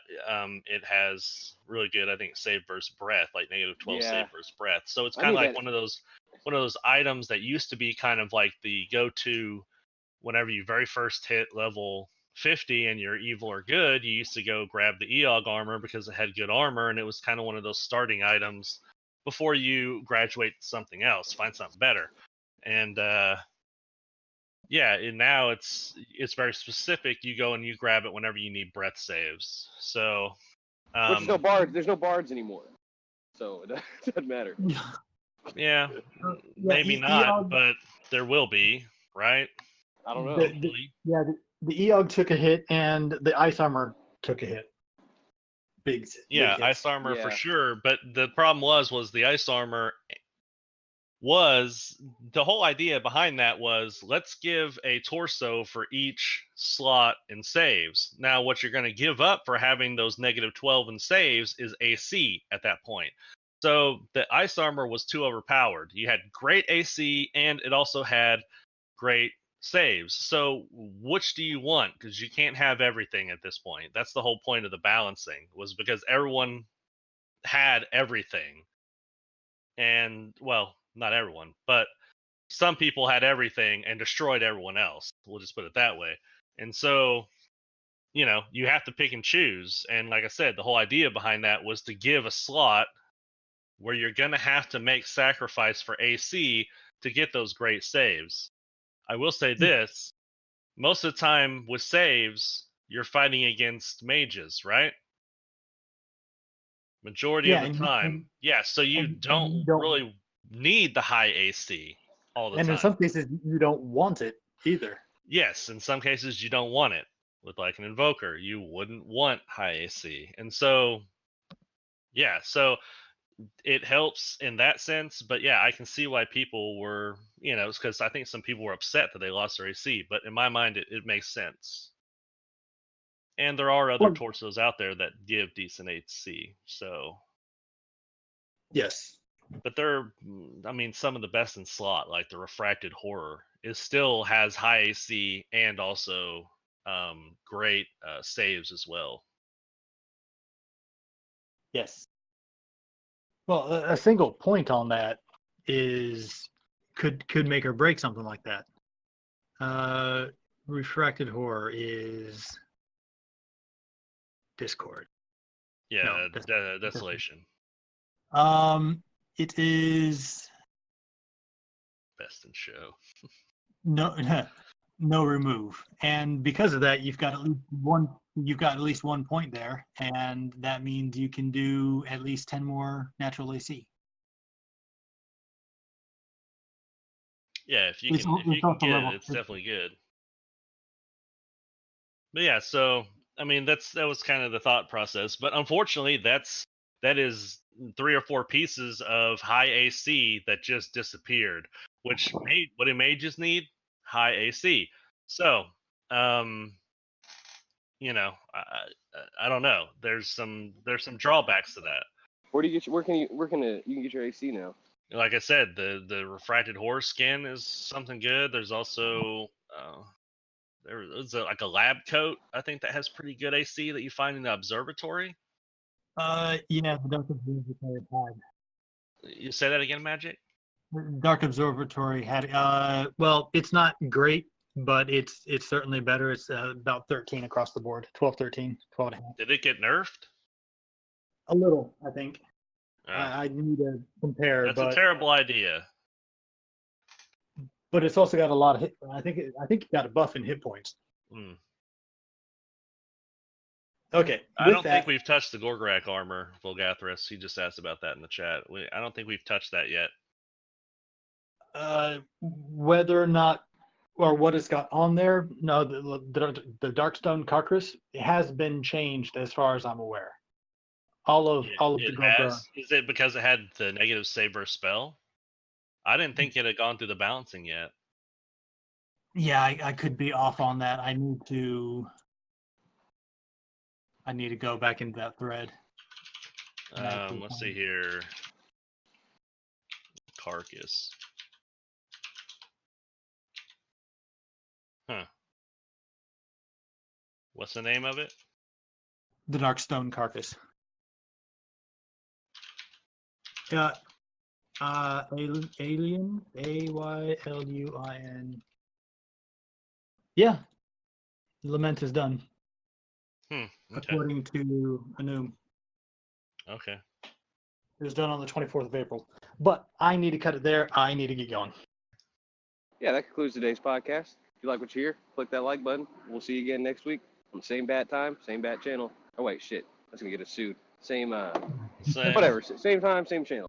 it has really good, I think, save versus breath, like -12 save versus breath. So it's kind of like one of those items that used to be kind of like the go-to whenever you very first hit level 50 and you're evil or good. You used to go grab the EOG armor because it had good armor, and it was kind of one of those starting items before you graduate to something else, find something better. And and now it's very specific. You go and you grab it whenever you need breath saves. So which is no bards. There's no bards anymore, so it doesn't matter. Yeah, maybe not, but there will be, right? I don't know. The EOG took a hit, and the ice armor took a hit. Big ice armor for sure. But the problem was the ice armor was, the whole idea behind that was, let's give a torso for each slot in saves. Now, what you're going to give up for having those -12 in saves is AC at that point. So the ice armor was too overpowered. You had great AC, and it also had great saves. So which do you want? Because you can't have everything at this point. That's the whole point of the balancing, was because everyone had everything. And, well, not everyone, but some people had everything and destroyed everyone else. We'll just put it that way. And so, you have to pick and choose. And like I said, the whole idea behind that was to give a slot where you're going to have to make sacrifice for AC to get those great saves. I will say this, most of the time with saves, you're fighting against mages, right? Majority of the time. So you don't really need the high AC all the time. And in some cases, you don't want it either. Yes, in some cases, you don't want it. With like an invoker, you wouldn't want high AC. And so, so it helps in that sense. But I can see why people were, because I think some people were upset that they lost their AC. But in my mind, it makes sense. And there are other torsos out there that give decent AC. So. Yes. But they're, some of the best in slot, like the Refracted Horror, still has high AC and also great saves as well. Yes. Well, a single point on that could make or break something like that. Refracted Horror is Discord. Yeah, no, Desolation. It is Best in show. No remove, and because of that, you've got at least one point there, and that means you can do at least 10 more natural AC. Yeah, if you It's can al- if you it's can also get level it, it's 50. definitely good. But yeah, so I mean that was kind of the thought process. But unfortunately, that is 3 or 4 pieces of high AC that just disappeared, which made what it may just need high AC. So, you know, I don't know. There's some drawbacks to that. Where do you get your, where can you can get your AC now? Like I said, the refracted horror skin is something good. There's also there's like a lab coat I think that has pretty good AC that you find in the observatory. Yeah, the Dark Observatory had. You say that again, Magic? Dark Observatory had. Well, it's not great, but it's certainly better. It's about 13 across the board. 12, 13, 12 and a half. Did it get nerfed? A little, I think. Uh, I need to compare, that's a but terrible idea. it's also got a lot of hit. I think it got a buff in hit points. Hmm. Okay, I don't that, think we've touched the Gorgrak armor, Volgathris. He just asked about that in the chat. I don't think we've touched that yet. whether or not or what it's got on there, no, the Darkstone Carcass has been changed as far as I'm aware. All of the It Gorgra. has. Is it because it had the negative save versus spell? I didn't think it had gone through the balancing yet. Yeah, I could be off on that. I need to go back into that thread. Let's see here. Carcass. Huh. What's the name of it? The Darkstone Carcass. Yeah. Alien, Aylun. Yeah. Lament is done. Okay. According to Anum. Okay. It was done on the 24th of April. But I need to cut it there. I need to get going. Yeah, that concludes today's podcast. If you like what you hear, click that like button. We'll see you again next week on the same bat time, same bat channel. Oh wait, shit, that's gonna get us sued. Same Same. whatever, same time, same channel.